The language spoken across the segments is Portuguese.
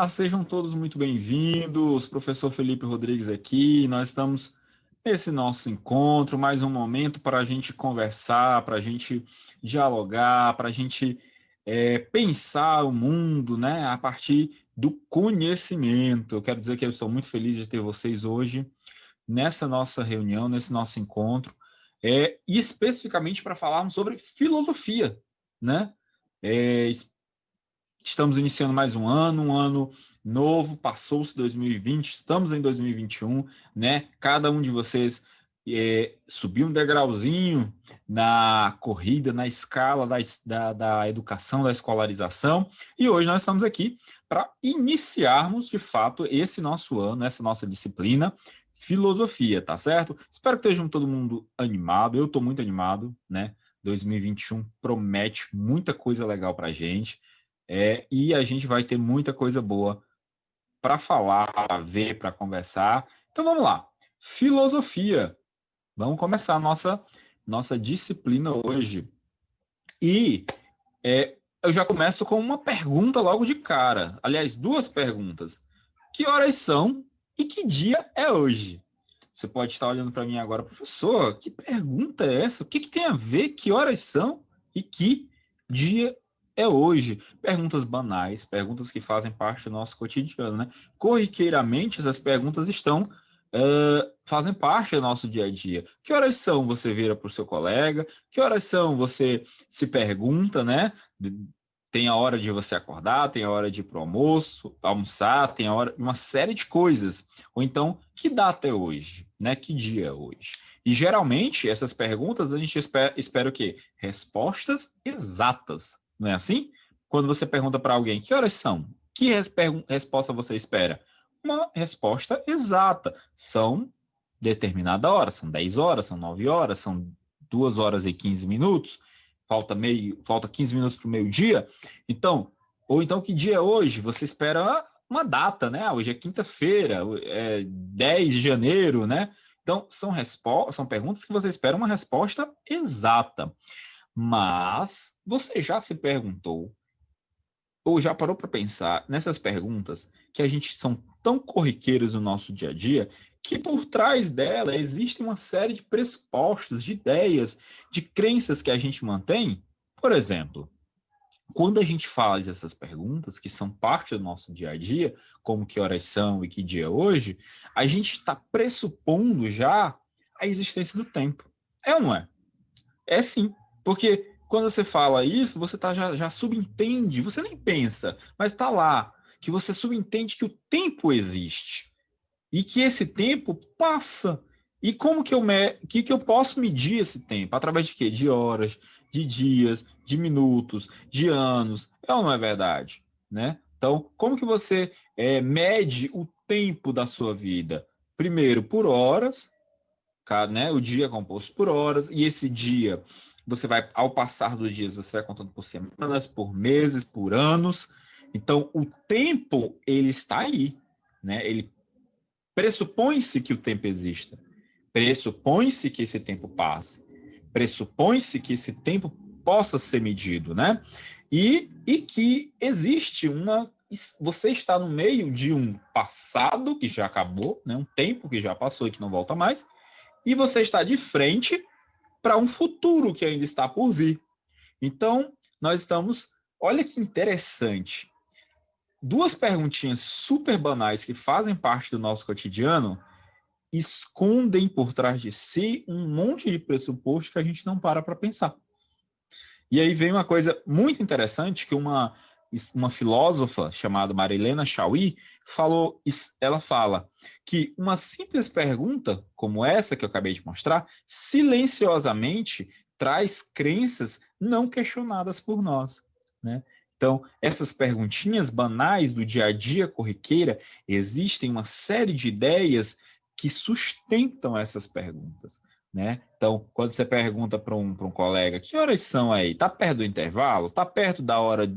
Sejam todos muito bem-vindos. Professor Felipe Rodrigues aqui. Nós estamos nesse nosso encontro, mais um momento para a gente conversar, para a gente dialogar, para a gente pensar o mundo, né, a partir do conhecimento. Eu quero dizer que eu estou muito feliz de ter vocês hoje nessa nossa reunião, nesse nosso encontro, e especificamente para falarmos sobre filosofia, né? Estamos iniciando mais um ano novo, passou-se 2020, estamos em 2021, né? Cada um de vocês subiu um degrauzinho na corrida, na escala da educação, da escolarização, e hoje nós estamos aqui para iniciarmos, de fato, esse nosso ano, essa nossa disciplina, filosofia, tá certo? Espero que estejam todo mundo animado, eu estou muito animado, né? 2021 promete muita coisa legal para a gente. E a gente vai ter muita coisa boa para falar, para ver, para conversar. Então vamos lá. Filosofia. Vamos começar a nossa disciplina hoje. E eu já começo com uma pergunta logo de cara. Aliás, duas perguntas. Que horas são e que dia é hoje? Você pode estar olhando para mim agora, professor, que pergunta é essa? O que tem a ver? Que horas são e que dia é hoje? Perguntas banais, perguntas que fazem parte do nosso cotidiano, né? Corriqueiramente, essas perguntas fazem parte do nosso dia a dia. Que horas são? Você vira para o seu colega. Que horas são? Você se pergunta, né? Tem a hora de você acordar, tem a hora de ir para o almoço, almoçar, tem a hora uma série de coisas. Ou então, que data é hoje? Né? Que dia é hoje? E geralmente, essas perguntas, a gente espera o quê? Respostas exatas. Não é assim? Quando você pergunta para alguém, que horas são? Que resposta você espera? Uma resposta exata. São determinada hora, são 10 horas, são 9 horas, são 2 horas e 15 minutos, falta 15 minutos para o meio-dia. Então, ou então, que dia é hoje? Você espera uma data, né? Hoje é quinta-feira, 10 de janeiro, né? Então, são perguntas que você espera uma resposta exata. Mas você já se perguntou, ou já parou para pensar nessas perguntas que a gente são tão corriqueiras no nosso dia a dia, que por trás dela existe uma série de pressupostos, de ideias, de crenças que a gente mantém? Por exemplo, quando a gente faz essas perguntas, que são parte do nosso dia a dia, como que horas são e que dia é hoje, a gente está pressupondo já a existência do tempo. É ou não é? É sim, porque quando você fala isso, você já subentende, você nem pensa, mas está lá, que você subentende que o tempo existe e que esse tempo passa. E como que eu posso medir esse tempo? Através de quê? De horas, de dias, de minutos, de anos. É ou não é verdade? Né? Então, como que você mede o tempo da sua vida? Primeiro, por horas, né? O dia é composto por horas, e esse dia, você vai, ao passar dos dias, você vai contando por semanas, por meses, por anos. Então, o tempo, ele está aí, né? Ele pressupõe-se que o tempo exista, pressupõe-se que esse tempo passe, pressupõe-se que esse tempo possa ser medido, né? E que existe você está no meio de um passado que já acabou, né? Um tempo que já passou e que não volta mais, e você está de frente para um futuro que ainda está por vir. Então, nós estamos. Olha que interessante. Duas perguntinhas super banais que fazem parte do nosso cotidiano escondem por trás de si um monte de pressuposto que a gente não para pensar. E aí vem uma coisa muito interessante que uma filósofa chamada Marilena Chauí ela fala que uma simples pergunta como essa que eu acabei de mostrar, silenciosamente traz crenças não questionadas por nós, né? Então, essas perguntinhas banais do dia a dia corriqueira, existem uma série de ideias que sustentam essas perguntas, né? Então, quando você pergunta para um colega, que horas são aí? Está perto do intervalo? Está perto da hora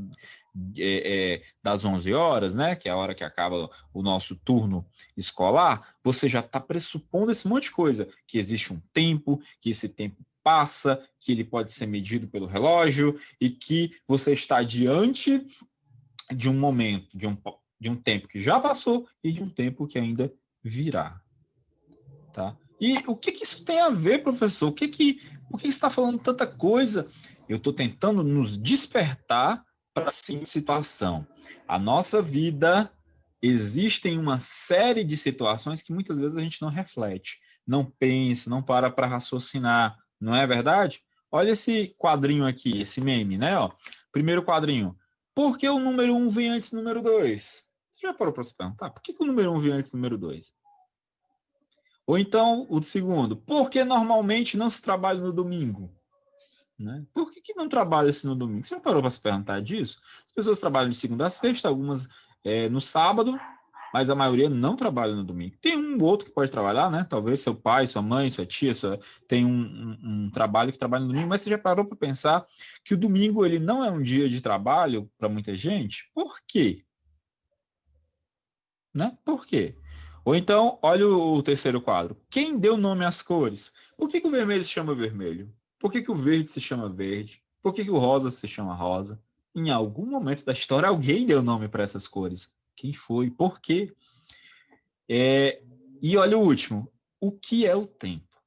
das 11 horas, né? Que é a hora que acaba o nosso turno escolar. Você já está pressupondo esse monte de coisa, que existe um tempo, que esse tempo passa, que ele pode ser medido pelo relógio e que você está diante de um momento, de um tempo que já passou e de um tempo que ainda virá, tá? E o que isso tem a ver, professor? Por que você está falando tanta coisa? Eu estou tentando nos despertar para a seguinte situação. A nossa vida, existem uma série de situações que muitas vezes a gente não reflete, não pensa, não para raciocinar, não é verdade? Olha esse quadrinho aqui, esse meme, né? Ó, primeiro quadrinho. Por que o número 1 vem antes do número 2? Você já parou para se perguntar? Por que o número 1 vem antes do número 2? Ou então, o segundo, por que normalmente não se trabalha no domingo? Né? Por que não trabalha-se no domingo? Você já parou para se perguntar disso? As pessoas trabalham de segunda a sexta, algumas no sábado, mas a maioria não trabalha no domingo. Tem um outro que pode trabalhar, né? Talvez seu pai, sua mãe, sua tia, tem um trabalho que trabalha no domingo, mas você já parou para pensar que o domingo ele não é um dia de trabalho para muita gente? Por quê? Né? Por quê? Ou então, olha o terceiro quadro. Quem deu nome às cores? Por que o vermelho se chama vermelho? Por que o verde se chama verde? Por que o rosa se chama rosa? Em algum momento da história, alguém deu nome para essas cores. Quem foi? Por quê? E olha o último. O que é o tempo?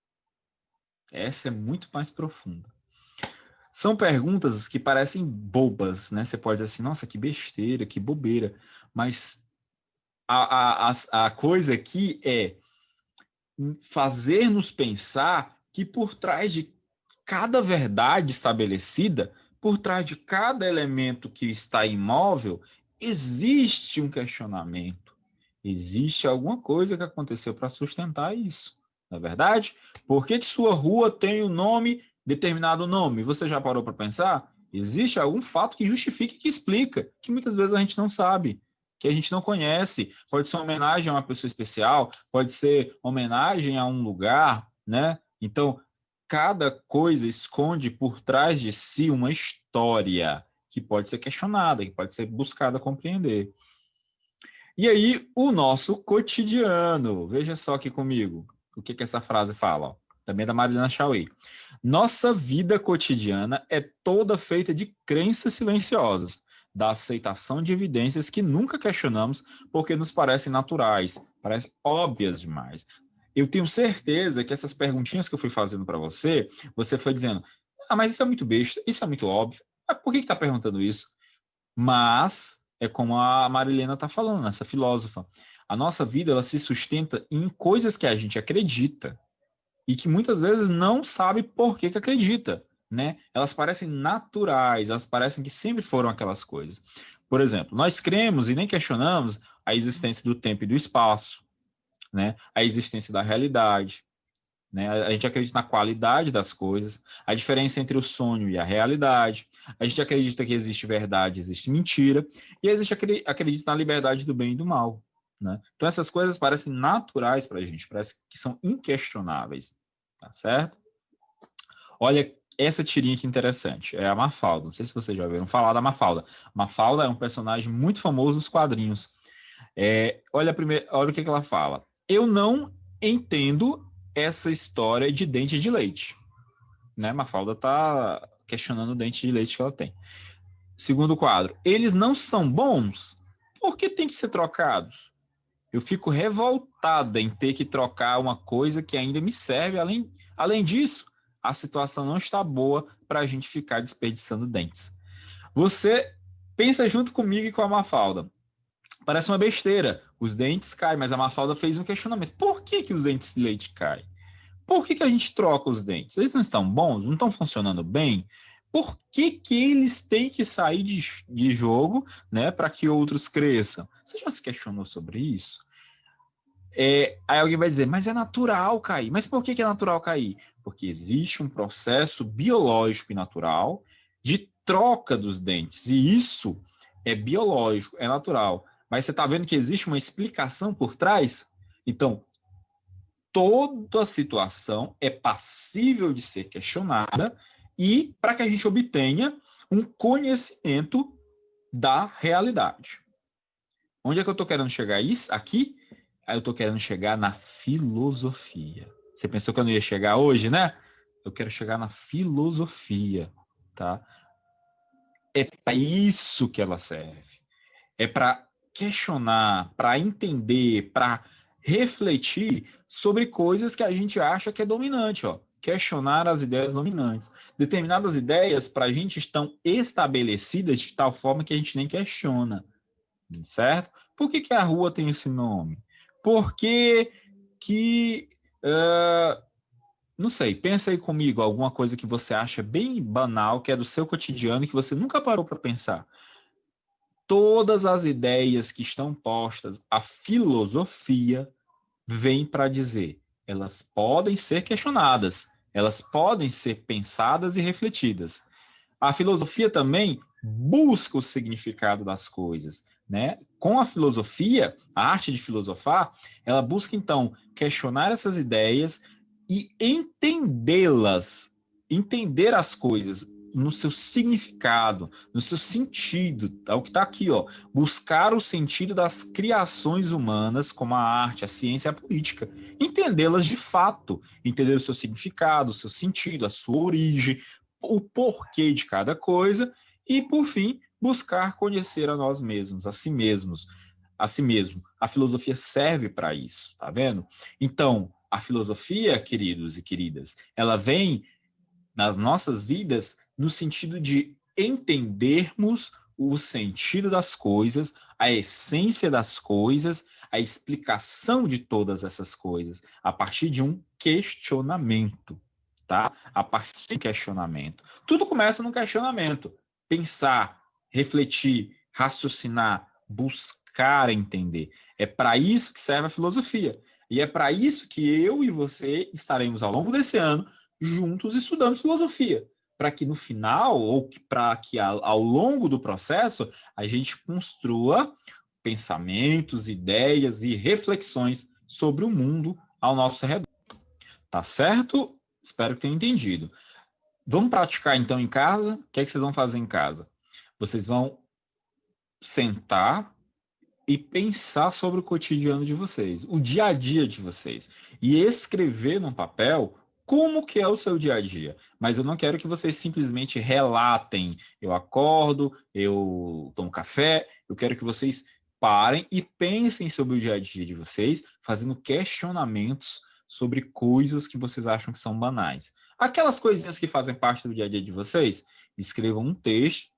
Essa é muito mais profunda. São perguntas que parecem bobas, né? Você pode dizer assim, nossa, que besteira, que bobeira. Mas a coisa aqui é fazer-nos pensar que por trás de cada verdade estabelecida, por trás de cada elemento que está imóvel, existe um questionamento. Existe alguma coisa que aconteceu para sustentar isso. Não é verdade? Por que sua rua tem o nome, determinado nome? Você já parou para pensar? Existe algum fato que justifique, que explica, que muitas vezes a gente não sabe, que a gente não conhece. Pode ser uma homenagem a uma pessoa especial, pode ser homenagem a um lugar, né? Então, cada coisa esconde por trás de si uma história que pode ser questionada, que pode ser buscada compreender. E aí, o nosso cotidiano. Veja só aqui comigo o que essa frase fala. Ó. Também da Mariana Chauí. Nossa vida cotidiana é toda feita de crenças silenciosas, da aceitação de evidências que nunca questionamos porque nos parecem naturais, parecem óbvias demais. Eu tenho certeza que essas perguntinhas que eu fui fazendo para você, você foi dizendo: ah, mas isso é muito besta, isso é muito óbvio. Ah, por que está perguntando isso? Mas é como a Marilena está falando, essa filósofa. A nossa vida ela se sustenta em coisas que a gente acredita e que muitas vezes não sabe por que acredita, né? Elas parecem naturais, elas parecem que sempre foram aquelas coisas. Por exemplo, nós cremos e nem questionamos a existência do tempo e do espaço, né? A existência da realidade, né? A gente acredita na qualidade das coisas, a diferença entre o sonho e a realidade. A gente acredita que existe verdade, existe mentira, e a gente acredita na liberdade do bem e do mal. Né? Então, essas coisas parecem naturais para a gente, parece que são inquestionáveis. Tá certo? Olha essa tirinha que interessante. É a Mafalda. Não sei se vocês já ouviram falar da Mafalda. Mafalda é um personagem muito famoso nos quadrinhos. Olha o que ela fala. Eu não entendo essa história de dente de leite. Né? Mafalda está questionando o dente de leite que ela tem. Segundo quadro. Eles não são bons? Por que tem que ser trocados? Eu fico revoltada em ter que trocar uma coisa que ainda me serve. Além disso, a situação não está boa para a gente ficar desperdiçando dentes. Você pensa junto comigo e com a Mafalda. Parece uma besteira. Os dentes caem, mas a Mafalda fez um questionamento. Por que os dentes de leite caem? Por que a gente troca os dentes? Eles não estão bons? Não estão funcionando bem? Por que eles têm que sair de jogo, né, para que outros cresçam? Você já se questionou sobre isso? Aí alguém vai dizer, mas é natural cair. Mas por que é natural cair? Porque existe um processo biológico e natural de troca dos dentes. E isso é biológico, é natural. Mas você está vendo que existe uma explicação por trás? Então, toda situação é passível de ser questionada e para que a gente obtenha um conhecimento da realidade. Onde é que eu estou querendo chegar isso? Aqui? Aí eu estou querendo chegar na filosofia. Você pensou que eu não ia chegar hoje, né? Eu quero chegar na filosofia, tá? É para isso que ela serve. É para questionar, para entender, para refletir sobre coisas que a gente acha que é dominante, ó. Questionar as ideias dominantes. Determinadas ideias, para a gente, estão estabelecidas de tal forma que a gente nem questiona, certo? Por que a rua tem esse nome? Porque que... não sei, pensa aí comigo, alguma coisa que você acha bem banal, que é do seu cotidiano e que você nunca parou para pensar. Todas as ideias que estão postas, a filosofia vem para dizer, elas podem ser questionadas, elas podem ser pensadas e refletidas. A filosofia também busca o significado das coisas, né? Com a filosofia, a arte de filosofar, ela busca então questionar essas ideias e entendê-las, entender as coisas no seu significado, no seu sentido, é o que está aqui, ó, buscar o sentido das criações humanas, como a arte, a ciência e a política, entendê-las de fato, entender o seu significado, o seu sentido, a sua origem, o porquê de cada coisa e, por fim, buscar conhecer a nós mesmos, a si mesmos, a si mesmo. A filosofia serve para isso, tá vendo? Então, a filosofia, queridos e queridas, ela vem nas nossas vidas no sentido de entendermos o sentido das coisas, a essência das coisas, a explicação de todas essas coisas, a partir de um questionamento, tá? A partir de questionamento. Tudo começa no questionamento. Pensar, refletir, raciocinar, buscar entender. É para isso que serve a filosofia. E é para isso que eu e você estaremos ao longo desse ano juntos estudando filosofia, para que no final, ou para que ao longo do processo, a gente construa pensamentos, ideias e reflexões sobre o mundo ao nosso redor. Tá certo? Espero que tenham entendido. Vamos praticar então em casa? O que é que vocês vão fazer em casa? Vocês vão sentar e pensar sobre o cotidiano de vocês, o dia a dia de vocês, e escrever num papel como que é o seu dia a dia. Mas eu não quero que vocês simplesmente relatem, eu acordo, eu tomo café, eu quero que vocês parem e pensem sobre o dia a dia de vocês, fazendo questionamentos sobre coisas que vocês acham que são banais. Aquelas coisinhas que fazem parte do dia a dia de vocês, escrevam um texto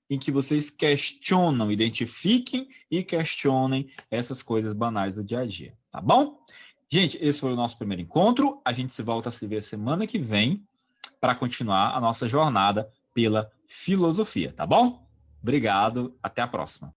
em que vocês questionam, identifiquem e questionem essas coisas banais do dia a dia, tá bom? Gente, esse foi o nosso primeiro encontro. A gente se volta a se ver semana que vem para continuar a nossa jornada pela filosofia, tá bom? Obrigado, até a próxima.